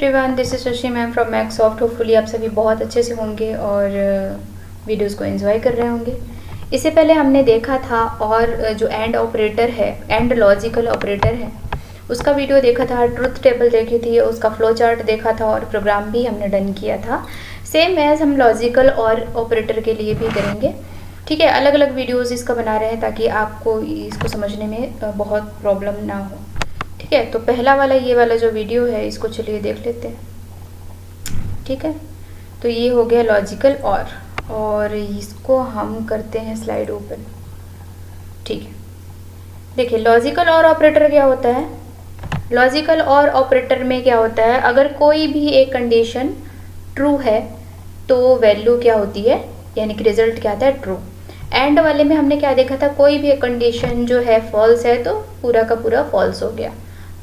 Everyone, this is Shashi ma'am from Maxsoft. Hopefully आप सभी बहुत अच्छे से होंगे और वीडियोस को एंजॉय कर रहे होंगे। इससे पहले हमने देखा था और जो एंड ऑपरेटर है, एंड लॉजिकल ऑपरेटर है, उसका वीडियो देखा था, ट्रुथ टेबल देखी थी, उसका फ्लो चार्ट देखा था और प्रोग्राम भी हमने डन किया था। सेम एज हम लॉजिकल और ऑपरेटर के लिए भी करेंगे। ठीक है, अलग अलग वीडियोज़ इसका बना रहे हैं ताकि आपको इसको समझने में बहुत प्रॉब्लम ना हो। ठीक है, तो पहला वाला ये वाला जो वीडियो है इसको चलिए देख लेते हैं। ठीक है, तो ये हो गया लॉजिकल और इसको हम करते हैं स्लाइड ओपन। ठीक है, देखिए लॉजिकल और ऑपरेटर क्या होता है। लॉजिकल और ऑपरेटर में क्या होता है, अगर कोई भी एक कंडीशन ट्रू है तो वैल्यू क्या होती है, यानी कि रिजल्ट क्या आता है, ट्रू। एंड वाले में हमने क्या देखा था, कोई भी एक कंडीशन जो है फॉल्स है तो पूरा का पूरा फॉल्स हो गया।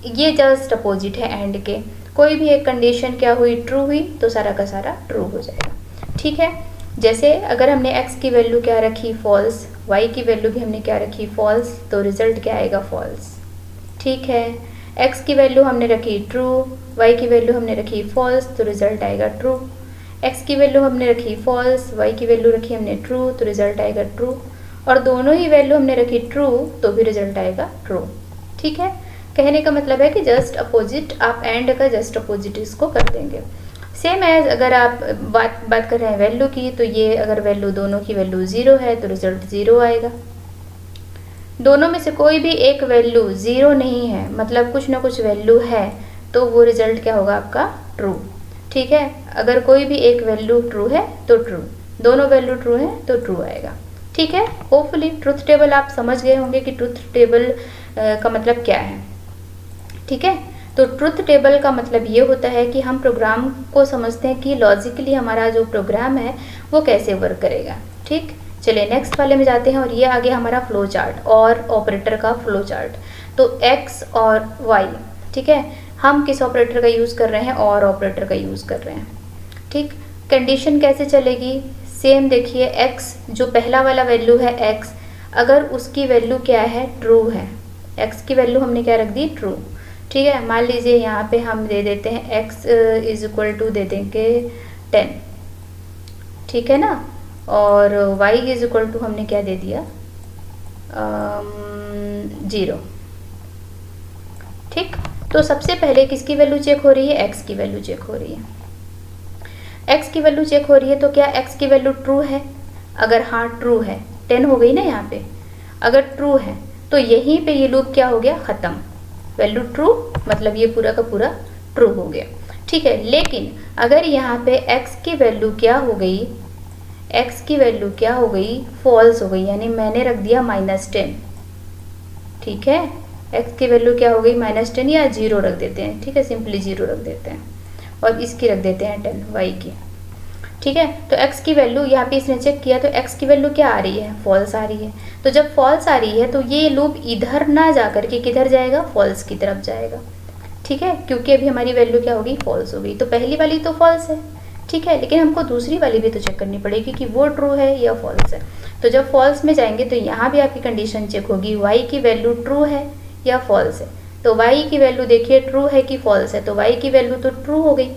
ये जस्ट अपोजिट है एंड के। कोई भी एक कंडीशन क्या हुई, ट्रू हुई तो सारा का सारा ट्रू हो जाएगा। ठीक है, जैसे अगर हमने x की वैल्यू क्या रखी, फॉल्स, y की वैल्यू भी हमने क्या रखी, फॉल्स, तो रिजल्ट क्या आएगा, फॉल्स। ठीक है, x की वैल्यू हमने रखी ट्रू, y की वैल्यू हमने रखी फॉल्स, तो रिजल्ट आएगा ट्रू। x की वैल्यू हमने रखी फॉल्स, y की वैल्यू रखी हमने ट्रू, तो रिजल्ट आएगा ट्रू। और दोनों ही वैल्यू हमने रखी ट्रू तो भी रिजल्ट आएगा ट्रू। ठीक है, कहने का मतलब है कि जस्ट अपोजिट, आप एंड का जस्ट अपोजिट इसको कर देंगे। सेम एज अगर आप बात कर रहे हैं वैल्यू की, तो ये अगर वैल्यू दोनों की वैल्यू 0 है तो रिजल्ट 0 आएगा। दोनों में से कोई भी एक वैल्यू 0 नहीं है, मतलब कुछ ना कुछ वैल्यू है, तो वो रिजल्ट क्या होगा आपका, ट्रू। ठीक है, अगर कोई भी एक वैल्यू ट्रू है तो ट्रू, दोनों वैल्यू ट्रू है तो ट्रू आएगा। ठीक है, होपफुली ट्रुथ टेबल आप समझ गए होंगे कि ट्रुथ टेबल का मतलब क्या है। ठीक है, तो ट्रुथ टेबल का मतलब ये होता है कि हम प्रोग्राम को समझते हैं कि लॉजिकली हमारा जो प्रोग्राम है वो कैसे वर्क करेगा। ठीक, चलिए नेक्स्ट वाले में जाते हैं और ये आ गया हमारा फ्लो चार्ट और ऑपरेटर का फ्लो चार्ट। तो x और y, ठीक है, हम किस ऑपरेटर का यूज़ कर रहे हैं, और ऑपरेटर का यूज़ कर रहे हैं। ठीक, कंडीशन कैसे चलेगी, सेम देखिए, x जो पहला वाला वैल्यू है x, अगर उसकी वैल्यू क्या है, ट्रू है, x की वैल्यू हमने क्या रख दी, ट्रू। ठीक है, मान लीजिए यहाँ पे हम दे देते हैं x इज इक्वल टू दे देंगे 10, ठीक है ना, और y इज इक्वल टू हमने क्या दे दिया, 0। ठीक, तो सबसे पहले किसकी वैल्यू चेक हो रही है, x की वैल्यू चेक हो रही है। x की वैल्यू चेक हो रही है तो क्या x की वैल्यू ट्रू है, अगर हाँ ट्रू है, 10 हो गई ना यहाँ पे, अगर ट्रू है तो यहीं पे ये लूप क्या हो गया, ख़त्म। वैल्यू ट्रू मतलब ये पूरा का पूरा ट्रू हो गया। ठीक है, लेकिन अगर यहाँ पे x की वैल्यू क्या हो गई, x की वैल्यू क्या हो गई, फॉल्स हो गई, यानी मैंने रख दिया -10। ठीक है, x की वैल्यू क्या हो गई, -10 या 0 रख देते हैं। ठीक है, सिंपली 0 रख देते हैं और इसकी रख देते हैं 10, y की। ठीक है, तो x की वैल्यू यहाँ पे इसने चेक किया तो x की वैल्यू क्या आ रही है, फॉल्स आ रही है। तो जब फॉल्स आ रही है तो ये लूप इधर ना जा करके किधर जाएगा, फॉल्स की तरफ जाएगा। ठीक है, क्योंकि अभी हमारी वैल्यू क्या होगी, फॉल्स हो गई, तो पहली वाली तो फॉल्स है। ठीक है, लेकिन हमको दूसरी वाली भी तो चेक करनी पड़ेगी कि वो ट्रू है या फॉल्स है। तो जब फॉल्स में जाएंगे तो यहाँ भी आपकी कंडीशन चेक होगी, y की वैल्यू ट्रू है या फॉल्स है। तो y की वैल्यू देखिए ट्रू है कि फॉल्स है, तो y की वैल्यू तो ट्रू हो गई।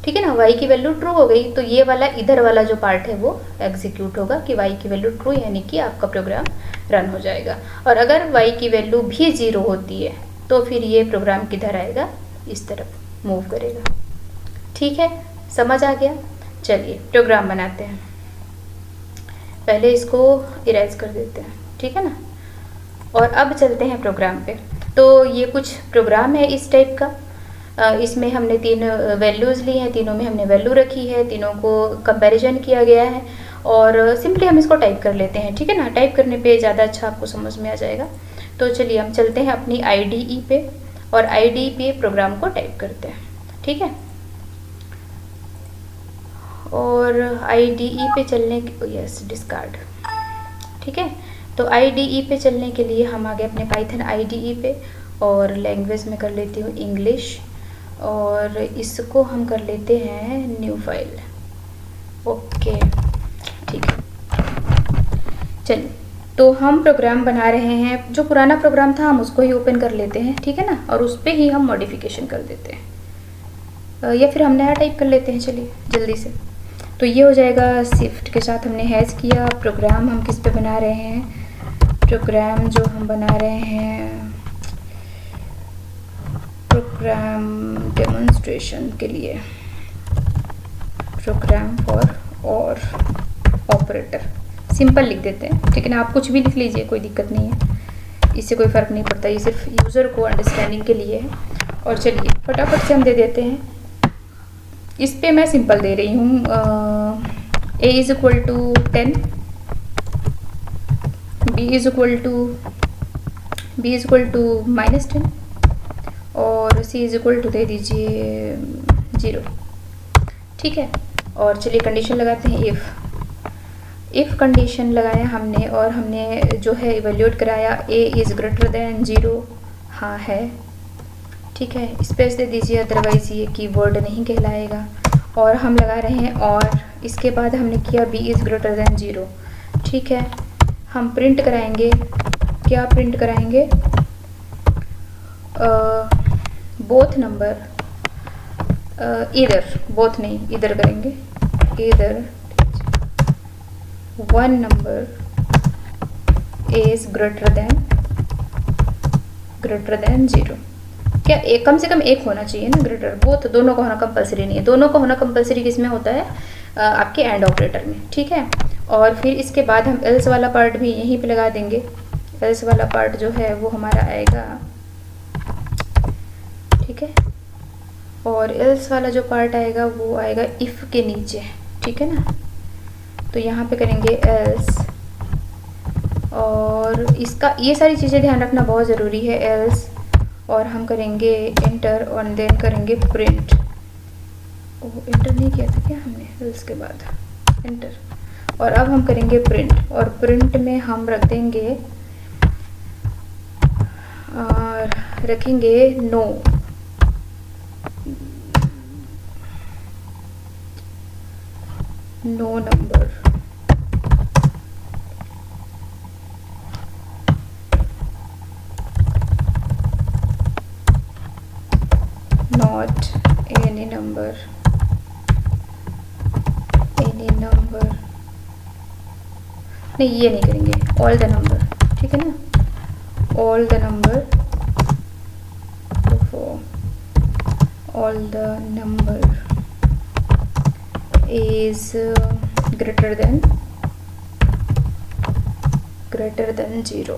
ठीक है ना, y की वैल्यू ट्रू हो गई, तो ये वाला इधर वाला जो पार्ट है वो एग्जीक्यूट होगा कि y की वैल्यू ट्रू, यानी कि आपका प्रोग्राम रन हो जाएगा। और अगर y की वैल्यू भी 0 होती है तो फिर ये प्रोग्राम किधर आएगा, इस तरफ मूव करेगा। ठीक है, समझ आ गया। चलिए प्रोग्राम बनाते हैं, पहले इसको इरेज कर देते हैं। ठीक है ना, और अब चलते हैं प्रोग्राम पे। तो ये कुछ प्रोग्राम है इस टाइप का, इसमें हमने 3 वैल्यूज़ ली हैं, तीनों में हमने वैल्यू रखी है, तीनों को कंपैरिजन किया गया है और सिंपली हम इसको टाइप कर लेते हैं। ठीक है ना, टाइप करने पे ज़्यादा अच्छा आपको समझ में आ जाएगा। तो चलिए हम चलते हैं अपनी IDE पे और IDE पे प्रोग्राम को टाइप करते हैं। ठीक है, और IDE पे चलने के, यस डिस्कार्ड। ठीक है, तो IDE पे चलने के लिए हम आगे अपने पाइथन IDE पे, और लैंग्वेज में कर लेती हूँ इंग्लिश, और इसको हम कर लेते हैं न्यू फाइल। ओके, ठीक है, चलिए तो हम प्रोग्राम बना रहे हैं, जो पुराना प्रोग्राम था हम उसको ही ओपन कर लेते हैं। ठीक है ना, और उस पर ही हम मॉडिफिकेशन कर देते हैं। या फिर हम नया टाइप कर लेते हैं, चलिए जल्दी से। तो ये हो जाएगा, शिफ्ट के साथ हमने हैज़ किया। प्रोग्राम हम किस पे बना रहे हैं, प्रोग्राम जो हम बना रहे हैं प्रोग्राम डेमोन्स्ट्रेशन के लिए, प्रोग्राम फॉर और ऑपरेटर, सिंपल लिख देते हैं, ठीक है ना। आप कुछ भी लिख लीजिए, कोई दिक्कत नहीं है, इससे कोई फ़र्क नहीं पड़ता, ये सिर्फ यूज़र को अंडरस्टैंडिंग के लिए है। और चलिए फटाफट से हम दे देते हैं। इस पे मैं सिंपल दे रही हूँ, a is equal to 10, b is equal to -10 और c इज़ इक्वल टू दे दीजिए 0, ठीक है। और चलिए कंडीशन लगाते हैं, इफ़ कंडीशन लगाया हमने और हमने जो है इवेल्यूएट कराया a इज़ ग्रेटर देन 0, हाँ है, ठीक है। स्पेस दे दीजिए, अदरवाइज़ ये कीवर्ड नहीं कहलाएगा। और हम लगा रहे हैं, और इसके बाद हमने किया b इज़ ग्रेटर देन 0, ठीक है। हम प्रिंट कराएंगे, क्या प्रिंट कराएंगे, बोथ नंबर, इधर बोथ नहीं, इधर करेंगे, इधर 1 नंबर इज ग्रेटर देन 0। क्या एक, कम से कम एक होना चाहिए ना, ग्रेटर, बोथ दोनों का होना कंपलसरी नहीं है। दोनों का होना कंपलसरी किस में होता है, आपके एंड ऑपरेटर में, ठीक है। और फिर इसके बाद हम एल्स वाला पार्ट भी यहीं पे लगा देंगे। एल्स वाला पार्ट जो है वो हमारा आएगा, ठीक है। और एल्स वाला जो पार्ट आएगा वो आएगा इफ़ के नीचे, ठीक है ना। तो यहाँ पे करेंगे एल्स, और इसका ये सारी चीज़ें ध्यान रखना बहुत ज़रूरी है, एल्स, और हम करेंगे इंटर और देन करेंगे प्रिंट। ओह, इंटर नहीं किया था क्या हमने, एल्स के बाद इंटर। और अब हम करेंगे प्रिंट, और प्रिंट में हम रख देंगे और रखेंगे no number, not any number, नहीं ये नहीं करेंगे, ऑल द नंबर, ठीक है ना। All the number is greater than 0,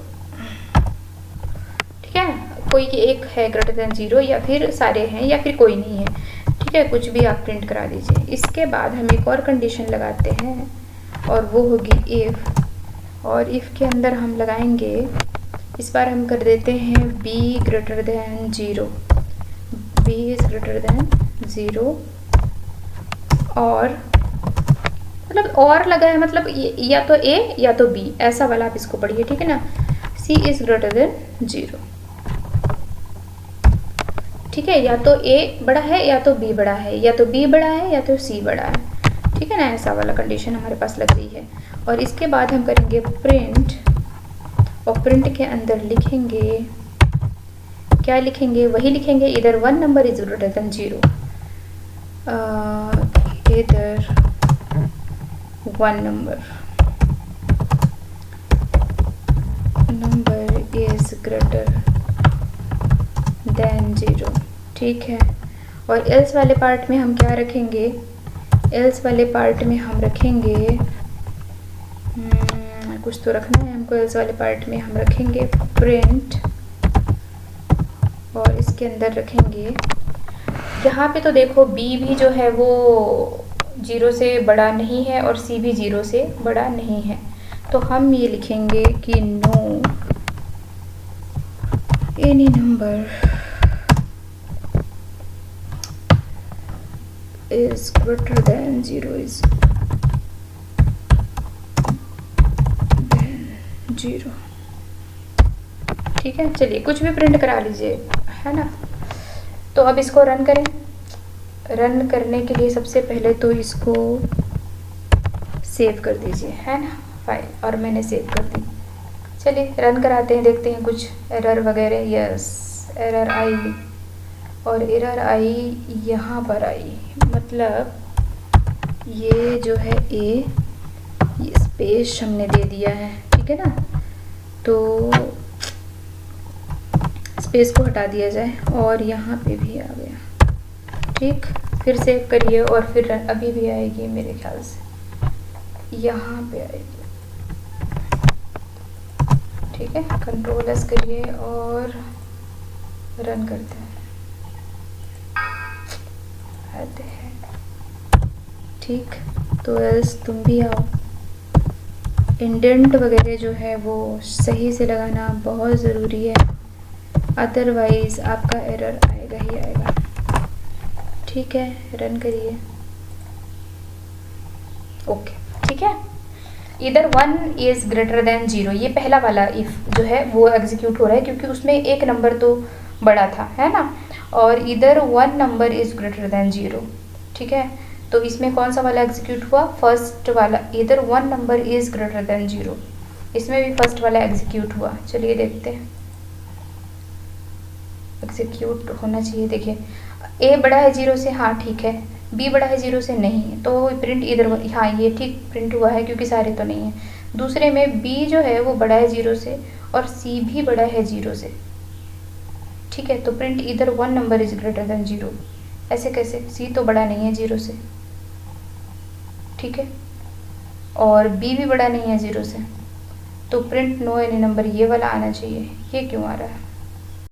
ठीक है। कोई एक है ग्रेटर देन 0, या फिर सारे हैं, या फिर कोई नहीं है, ठीक है, कुछ भी आप प्रिंट करा दीजिए। इसके बाद हम एक और कंडीशन लगाते हैं, और वो होगी इफ़, और इफ़ के अंदर हम लगाएंगे, इस बार हम कर देते हैं b greater than 0, b is greater than 0, और मतलब और लगा है, मतलब या तो a या तो b, ऐसा वाला आप इसको पढ़िए, ठीक है ना। c इज़ ग्रेटर देन 0, ठीक है, या तो a बड़ा है या तो b बड़ा है, या तो b बड़ा है या तो c बड़ा है, ठीक है ना। ऐसा वाला कंडीशन हमारे पास लग रही है। और इसके बाद हम करेंगे प्रिंट, और प्रिंट के अंदर लिखेंगे, क्या लिखेंगे, वही लिखेंगे, इधर 1 नंबर इज ग्रेटर देन 0, इधर 1 नंबर इज ग्रेटर देन 0, ठीक है। और एल्स वाले पार्ट में हम क्या रखेंगे, एल्स वाले पार्ट में हम रखेंगे, कुछ तो रखना है हमको। एल्स वाले पार्ट में हम रखेंगे प्रिंट, और इसके अंदर रखेंगे, यहाँ पे तो देखो b भी जो है वो 0 से बड़ा नहीं है और c भी 0 से बड़ा नहीं है, तो हम ये लिखेंगे कि no any number is greater than 0 is 0, ठीक है। चलिए कुछ भी प्रिंट करा लीजिए, है ना। तो अब इसको रन करें। रन करने के लिए सबसे पहले तो इसको सेव कर दीजिए, है ना, फाइल, और मैंने सेव कर दी। चलिए रन कराते हैं, देखते हैं कुछ एरर वगैरह। यस, एरर आई, और एरर आई यहाँ पर आई, मतलब ये जो है ए, ये स्पेस हमने दे दिया है, ठीक है ना, तो स्पेस को हटा दिया जाए और यहाँ पे भी आ गया, ठीक। फिर सेव करिए और फिर अभी भी आएगी मेरे ख्याल से, यहाँ पे आएगी, ठीक है। कंट्रोल एस करिए और रन करते हैं, आते हैं, ठीक। तो एल्स तुम भी आओ, इंडेंट वगैरह जो है वो सही से लगाना बहुत ज़रूरी है, अदरवाइज़ आपका एरर आएगा ही आएगा, ठीक है। रन करिए, ओके, ठीक है। इधर 1 इज़ ग्रेटर देन 0, ये पहला वाला इफ़ जो है वो एग्जीक्यूट हो रहा है क्योंकि उसमें एक नंबर तो बड़ा था, है ना, और इधर 1 नंबर इज़ ग्रेटर देन 0, ठीक है। तो इसमें कौन सा वाला एग्जीक्यूट हुआ, फर्स्ट वाला, इधर 1 नंबर इज़ ग्रेटर देन 0, इसमें भी फर्स्ट वाला एग्जीक्यूट हुआ। चलिए देखते हैं, एग्जीक्यूट होना चाहिए, देखिए ए बड़ा है 0 से, हाँ ठीक है, बी बड़ा है 0 से, नहीं है, तो प्रिंट इधर, हाँ ये ठीक प्रिंट हुआ है क्योंकि सारे तो नहीं है। दूसरे में बी जो है वो बड़ा है 0 से और सी भी बड़ा है 0 से, ठीक है, तो प्रिंट इधर 1 नंबर इज ग्रेटर देन 0, ऐसे कैसे, सी तो बड़ा नहीं है 0 से, ठीक है, और बी भी बड़ा नहीं है 0 से, तो प्रिंट नो एनी नंबर ये वाला आना चाहिए, ये क्यों आ रहा है,